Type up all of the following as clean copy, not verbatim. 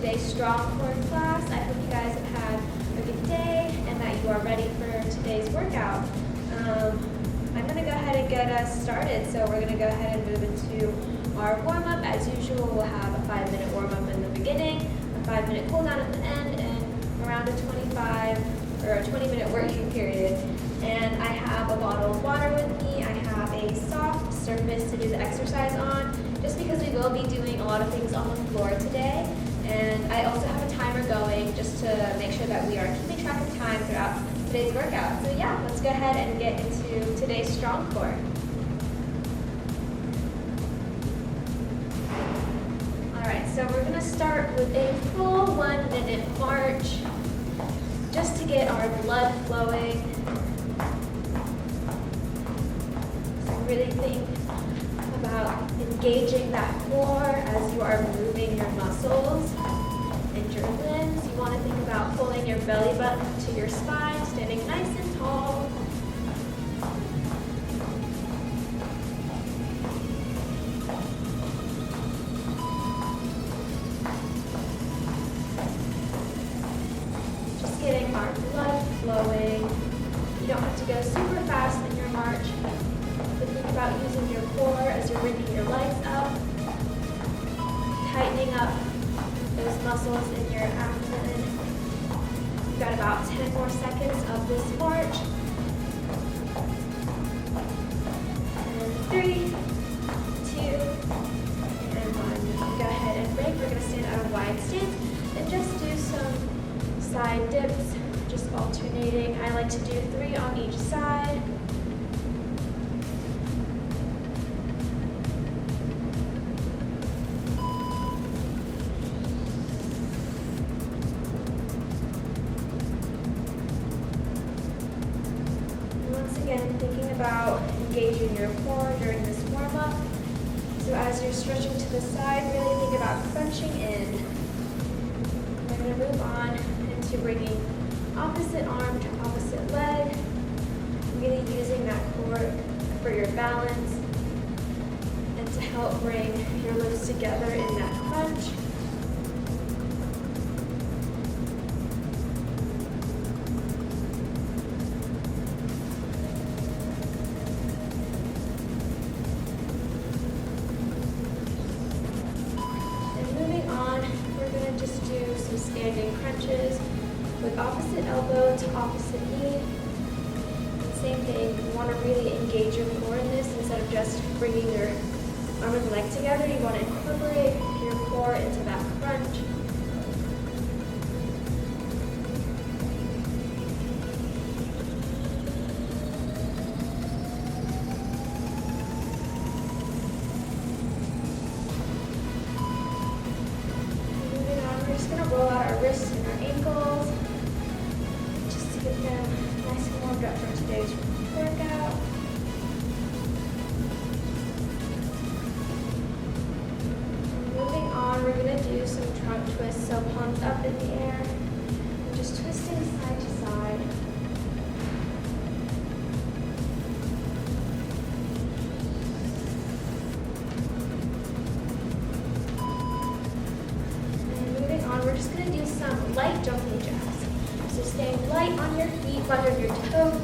today's strong core class. I hope you guys have had a good day and that you are ready for today's workout. I'm going to go ahead and get us started. So we're going to go ahead and move into our warm-up. As usual, we'll have a 5-minute warm-up in the beginning, a 5-minute cool-down at the end, and around a 20-minute working period. And I have a bottle of water with me. I have a soft surface to do the exercise on, just because we will be doing a lot of things on the floor today. And I also have a timer going just to make sure that we are keeping track of time throughout today's workout. So yeah, let's go ahead and get into today's strong core. Alright, so we're going to start with a full 1-minute march just to get our blood flowing. So really think about engaging that core as you are moving your muscles and your limbs. You want to think about pulling your belly button to your spine, standing nice and tall. Just getting our blood flowing. You don't have to go super fast in your march. But think about using your core as you're bringing your legs up, tightening up those muscles in your abdomen. You've got about 10 more seconds of this march. And 3, 2, and 1. Go ahead and break. We're going to stand out of wide stance and just do some side dips, just alternating. I like to do 3 on each side. Again, thinking about engaging your core during this warm-up. So as you're stretching to the side, really think about crunching in. We're going to move on into bringing opposite arm to opposite leg, really using that core for your balance and to help bring your limbs together in that crunch. Standing crunches with opposite elbow to opposite knee. And same thing, you want to really engage your core in this instead of just bringing your arm and leg together. You want to incorporate your core into that crunch. Roll out our wrists and our ankles just to get them nice and warmed up for today's workout. Moving on, we're going to do some trunk twists, so palms up in the air and just twisting side to side. We're just going to do some light jumping jacks. So staying light on your feet, light on your toes.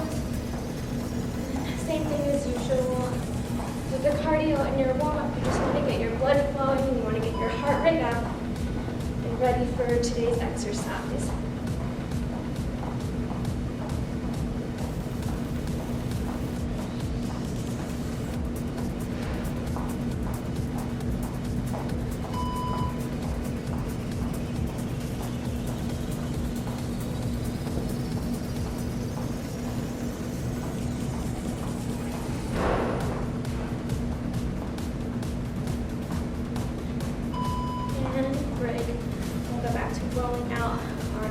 Same thing as usual. With the cardio in your warm-up, you just want to get your blood flowing, you want to get your heart rate up and ready for today's exercise. Break. We'll go back to rolling out our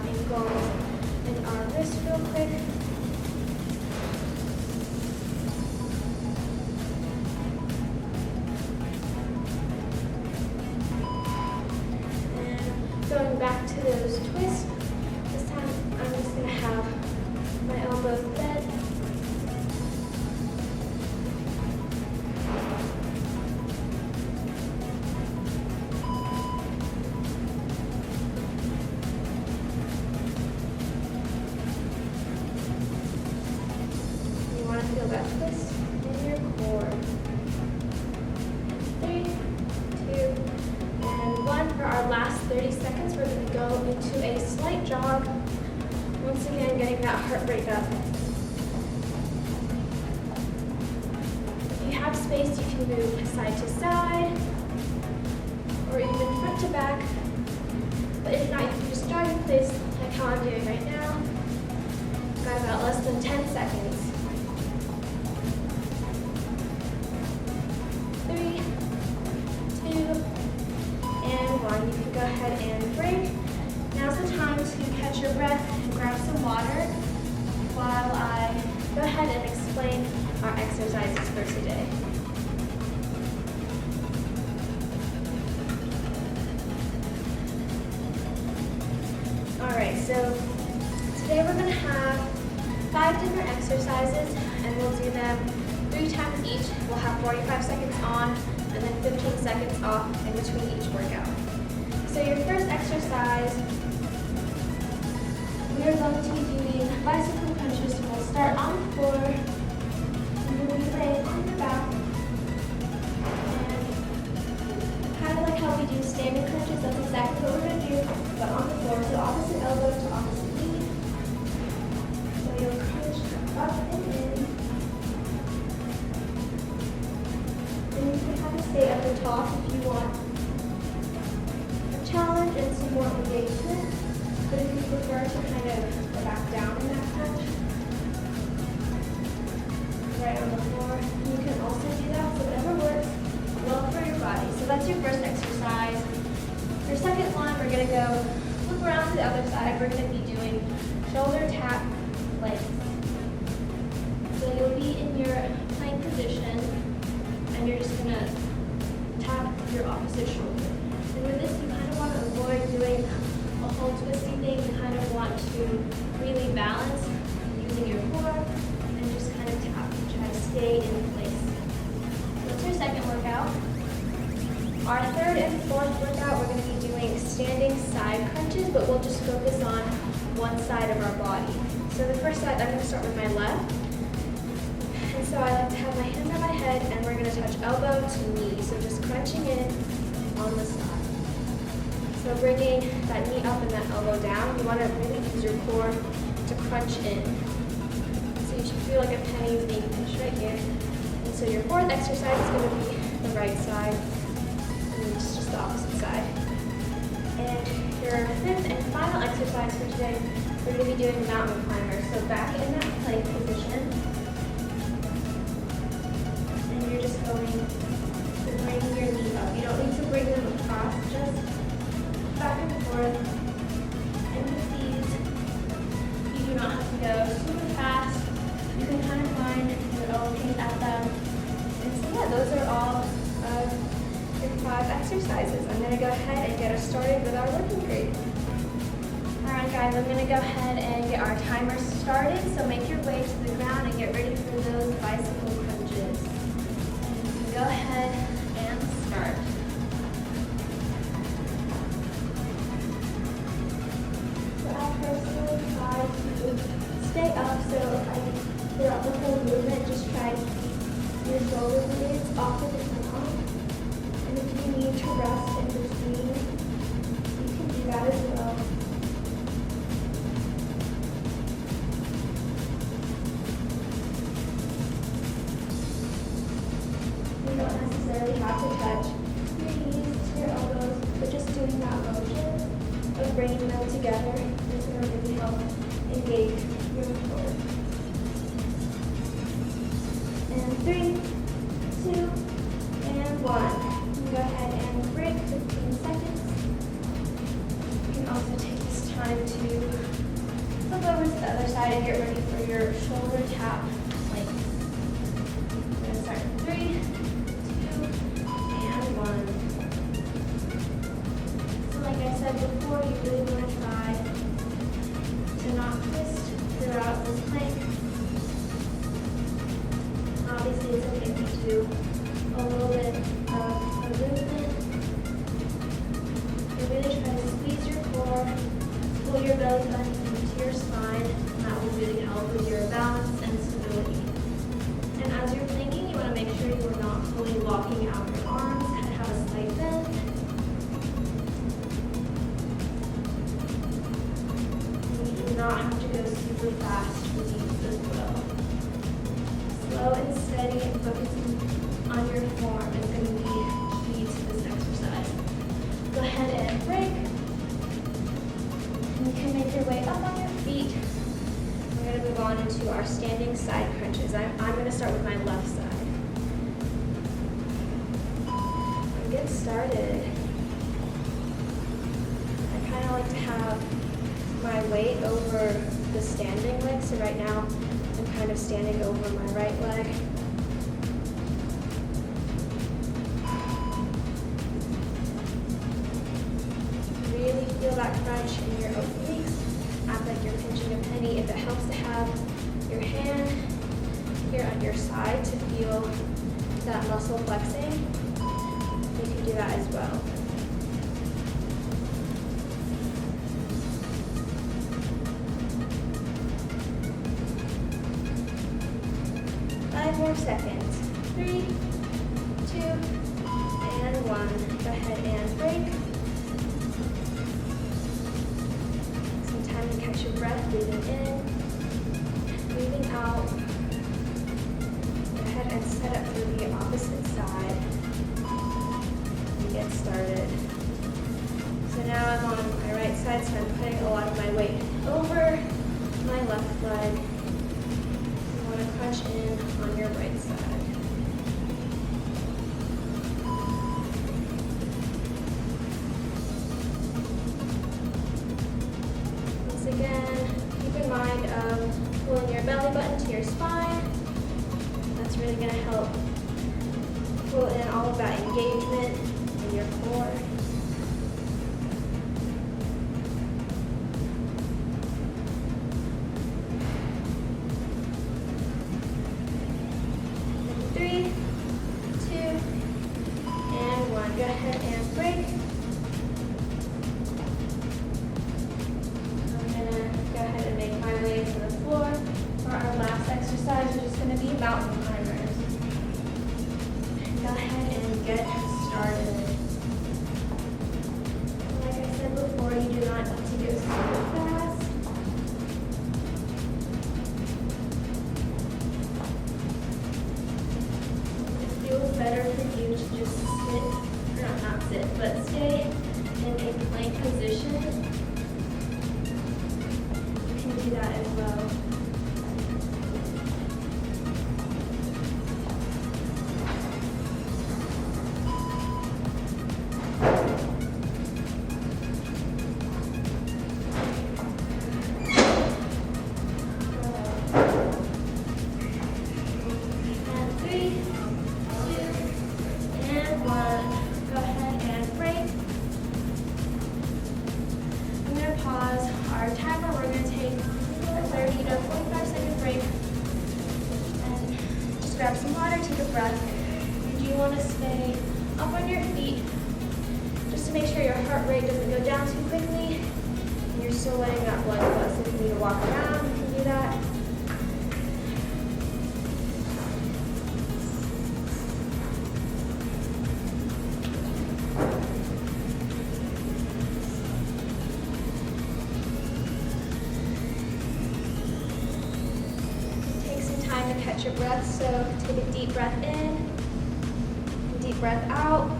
Once again, getting that heart rate up. If you have space, you can move side to side or even front to back. But if not, you can just jog in place like how I'm doing right now. Got about less than 10 seconds. 3, 2, and 1. You can go ahead and break. Now's the time to catch your breath and grab some water while I go ahead and explain our exercises for today. Alright, so today we're going to have 5 different exercises and we'll do them 3 times each. We'll have 45 seconds on and then 15 seconds off in between each workout. So your first exercise, we are going to be doing bicycle crunches. So we'll start on the floor and you'll be laying on your back. And kind of like how we do standing crunches, that's exactly what we're going to do, but on the floor. So opposite elbow to opposite knee. So you'll crunch up and in. And you can kind of stay at the top if you want a challenge and some more engagement. But if you prefer to kind of go back down in that crunch, right on the floor, you can also do that. So whatever works well for your body. So that's your first exercise. Your second one, we're going to go flip around to the other side. We're going to be doing shoulder tap legs. So you'll be in your plank position and you're just going to tap your opposite shoulder. And with this, you kind of want to avoid doing a whole twisty thing. You kind of want to really balance using your core and just kind of tap. Try to stay in place. That's your second workout. Our third and fourth workout, we're going to be doing standing side crunches, but we'll just focus on one side of our body. So the first side, I'm going to start with my left. And so I like to have my hands on my head, and we're going to touch elbow to knee. So just crunching in on the side. So bringing that knee up and that elbow down, you want to really use your core to crunch in. So you should feel like a penny is being pinched right here. And so your fourth exercise is going to be the right side. It's just the opposite side. And your fifth and final exercise for today, we're going to be doing mountain climber. So back in that plank position, and you're just going to bring your knee up. You don't need to bring them across, just back and forth. And with these, you do not have to go super fast. You can kind of find your own pace at them. And so yeah, those are all of 5 exercises. I'm going to go ahead and get us started with our working group. Alright guys, I'm going to go ahead and get our timer started. So make your way to the ground and get ready for those bicycle crunches. Go ahead and start. So I personally try to stay up, so throughout the whole movement, just try to keep your shoulder blades off of the ground. And if you need to rest in between, you can do that as well. You don't necessarily have to touch your knees to your elbows, but just doing that motion of bringing them together is going to really help engage your core. And 3, 2, and 1. Go ahead and break 15 seconds. You can also take this time to flip over to the other side and get ready for your shoulder tap plank. We're going to start in 3, 2, and 1. So like I said before, you really want to try to not twist throughout this plank. Obviously, it's okay if you do a little bit of movement. You really try to squeeze your core, pull your belly button into your spine, and that will really help with your balance and stability. And as you're planking, you want to make sure you are not fully locking out your arms, kind of have a slight bend. And you do not have to go focusing on your form is going to be key to this exercise. Go ahead and break. And you can make your way up on your feet. We're going to move on into our standing side crunches. I'm going to start with my left side. And get started. I kind of like to have my weight over the standing leg. So right now, I'm kind of standing over my right leg. Really feel that crunch in your obliques. Act like you're pinching a penny. If it helps to have your hand here on your side to feel that muscle flexing, you can do that as well. 5 more seconds. 3, 2, and 1. Go ahead and break. Some time to catch your breath, breathing in, breathing out. Go ahead and set up for the opposite side and get started. So now I'm on my right side, so I'm putting a lot of my weight over my left leg. Crunch in on your right side. Once again, keep in mind of pulling your belly button to your spine. That's really going to help pull in all of that engagement in your core. Go ahead and break. I'm going to go ahead and make my way to the floor. For our last exercise, which is going to be mountain climbers. Go ahead and get started. Like I said before, you do not need to go super fast. It feels better for you to just sit. Not sit, but stay in a plank position. You can do that as well. And 3, 2, and 1. Go ahead and break. I'm going to pause our timer. We're going to take a 30 to 45-second break. And just grab some water, take a breath. And you want to stay up on your feet just to make sure your heart rate doesn't go down too quickly. And you're still letting that blood flow. So if you need to walk around, you can do that. To catch your breath, so take a deep breath in, deep breath out.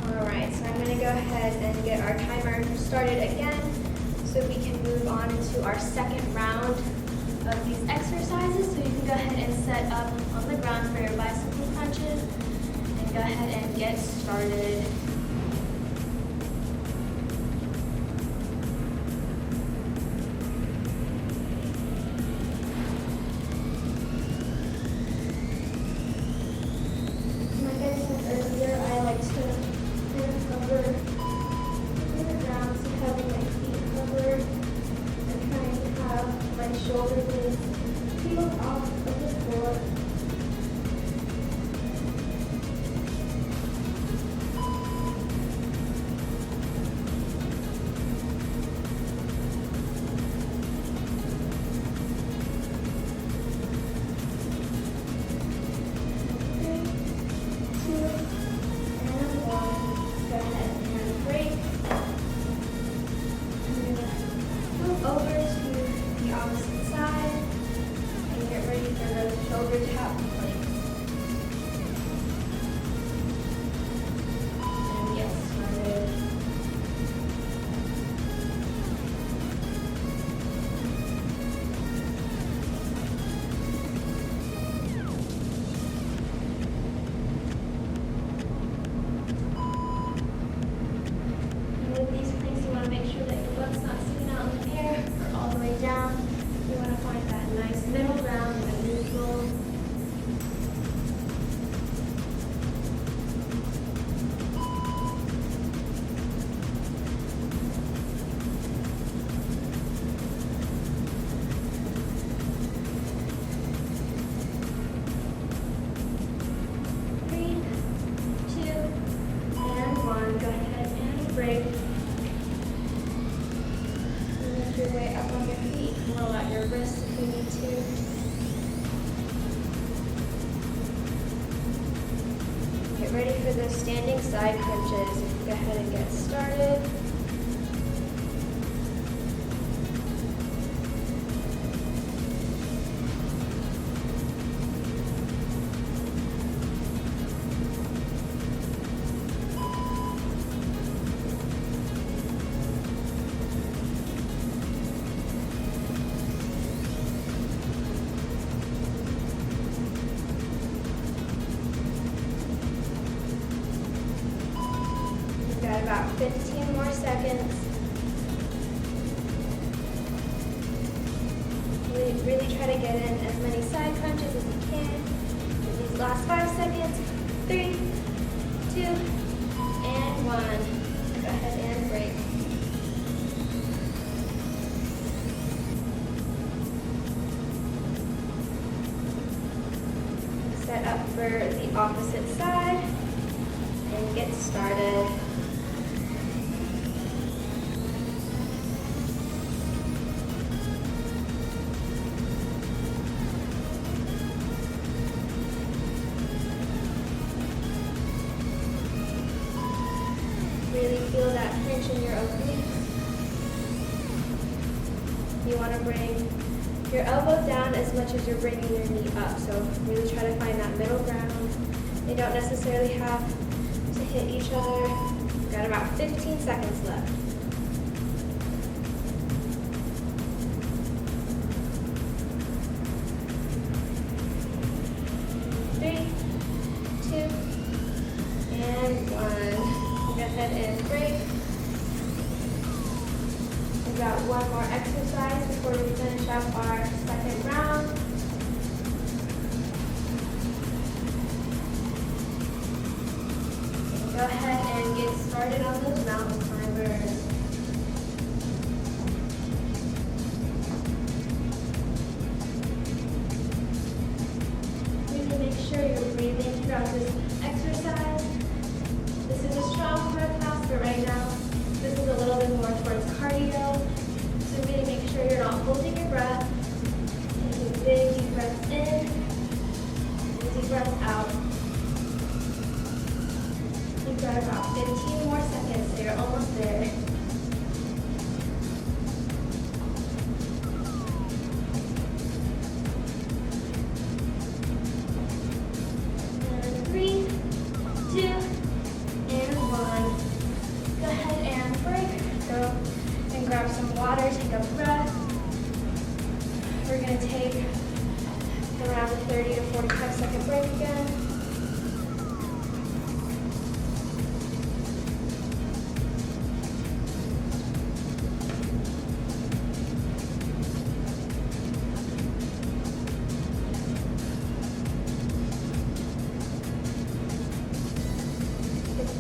Alright, so I'm going to go ahead and get our timer started again so we can move on into our second round of these exercises. So you can go ahead and set up on the ground for your bicycle crunches and go ahead and get started. Shoulder blades peeled off of the floor. your way up on your feet. You can roll out your wrists if you need to. Get ready for those standing side crunches. Go ahead and get started. Got about 15 more seconds. Really try to get in as many side crunches as you can. In these last 5 seconds, 3, 2, and 1. Go ahead and break. Set up for the opposite side and get started. Really feel that pinch in your obliques. You want to bring your elbow down as much as you're bringing your knee up. So really try to find that middle ground. They don't necessarily have to hit each other. We've got about 15 seconds left. Three, 2, and 1. Go ahead and break. We've got one more exercise before we finish up our second round. And go ahead and get started on those mountain climbers. Really make sure you're breathing throughout this exercise. This is a strong core class, but right now, this is a little bit more towards cardio. So really make sure you're not holding your breath. Taking big deep breaths in and deep breaths out. You've got about 15 more seconds, so you're almost there. And 3, 2, and 1. Go ahead and break. Go and grab some water, take a breath. We're going to take around a 30 to 45 second break again.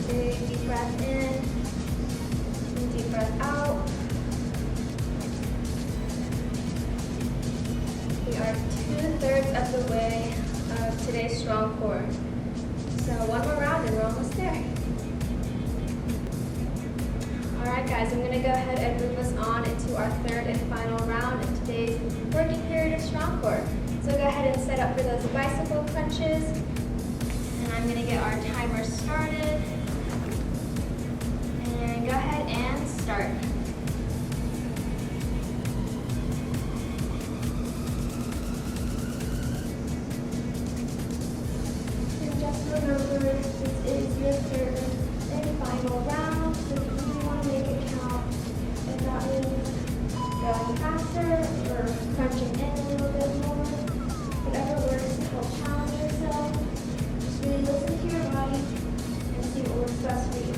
Big deep breath in and deep breath out. We are 2/3 of the way of today's strong core. So one more round and we're almost there. Alright guys, I'm going to go ahead and move us on into our third and final round in today's working period of strong core. So go ahead and set up for those bicycle crunches. And I'm going to get our timer started. And go ahead and start. And just remember, this is your third and final round, so if you want to make it count, if that means going faster or crunching in a little bit more, whatever works to help challenge yourself. Just really listen to your body and see what works best for you.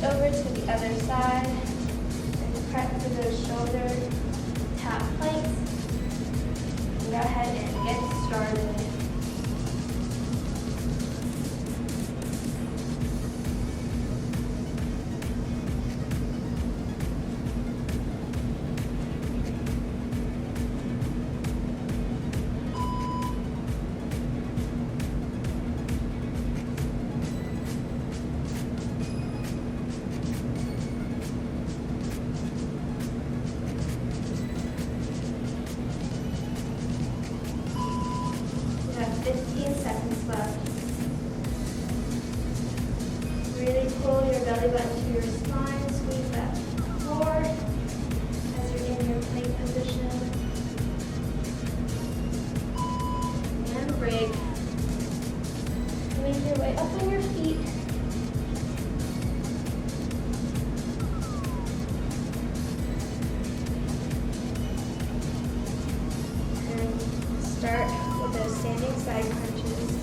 Over to the other side and prep for those shoulder tap planks. Go ahead and get started. 15 seconds left. Really pull your belly button to your spine, squeeze that core as you're in your plank position. And break. Make your way up on your feet. And start with those standing side crunches.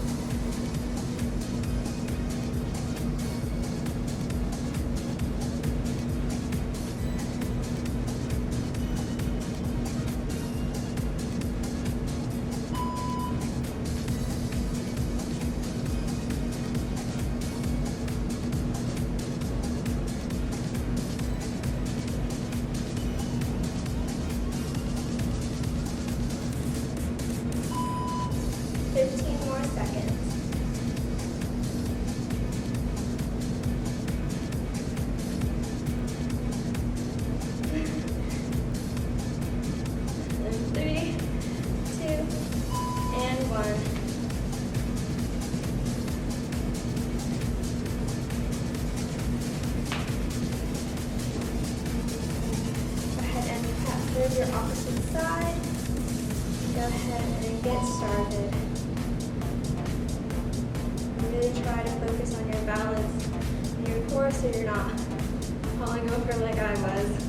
Your opposite side. Go ahead and get started. Really try to focus on your balance in your core so you're not falling over like I was.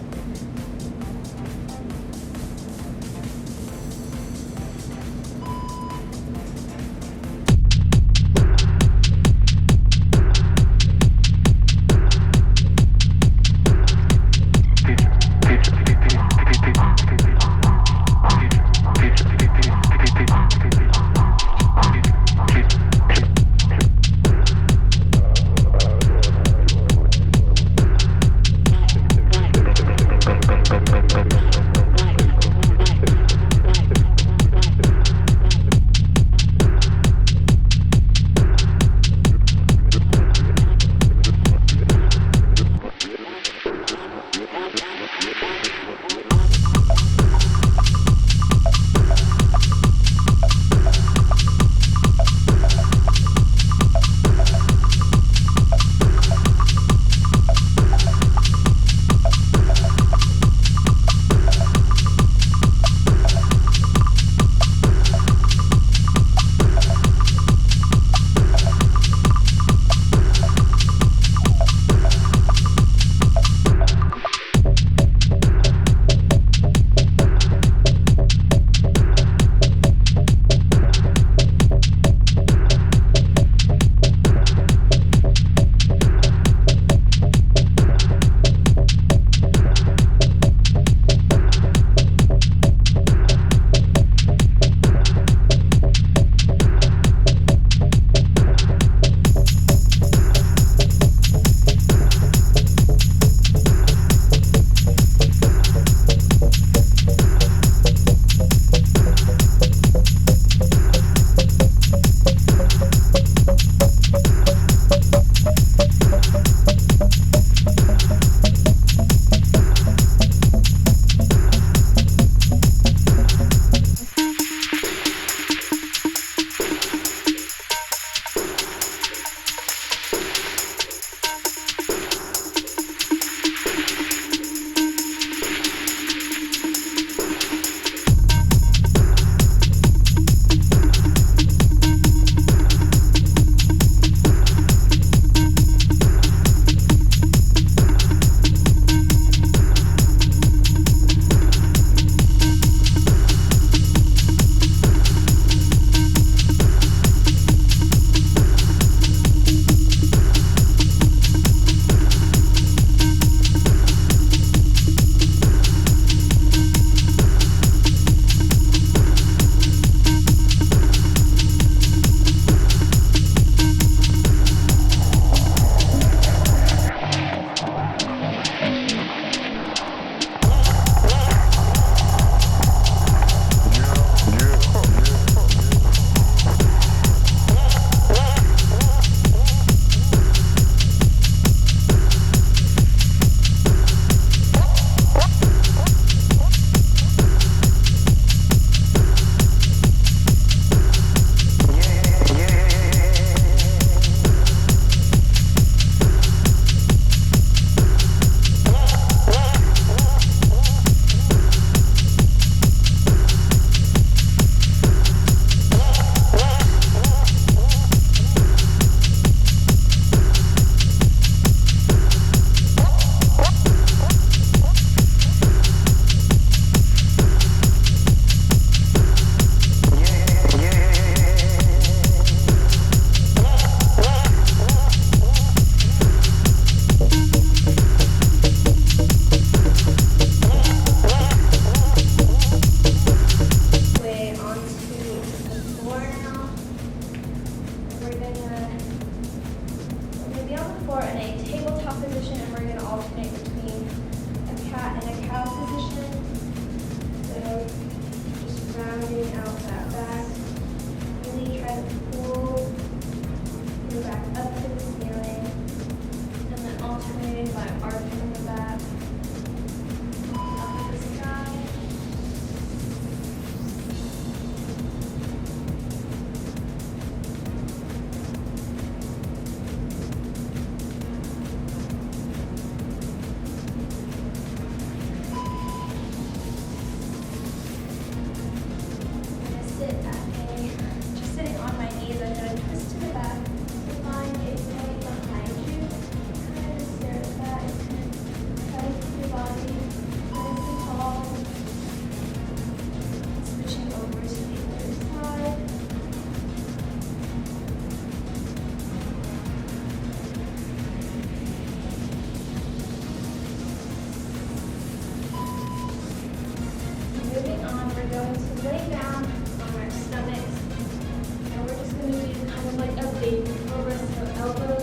cat in a cow position. So just rounding out that back. Really try to pull your back up to the ceiling. And then alternating by arching the back up to the sky. Just sitting on my knees, I'm going to twist to the back to find a point behind you. Kind of just stare at that and try to keep your body nice and tall. Switching over to the other side. Moving on, we're going to lay down on our stomachs, and we're just going to do kind of like a baby cobra, so elbows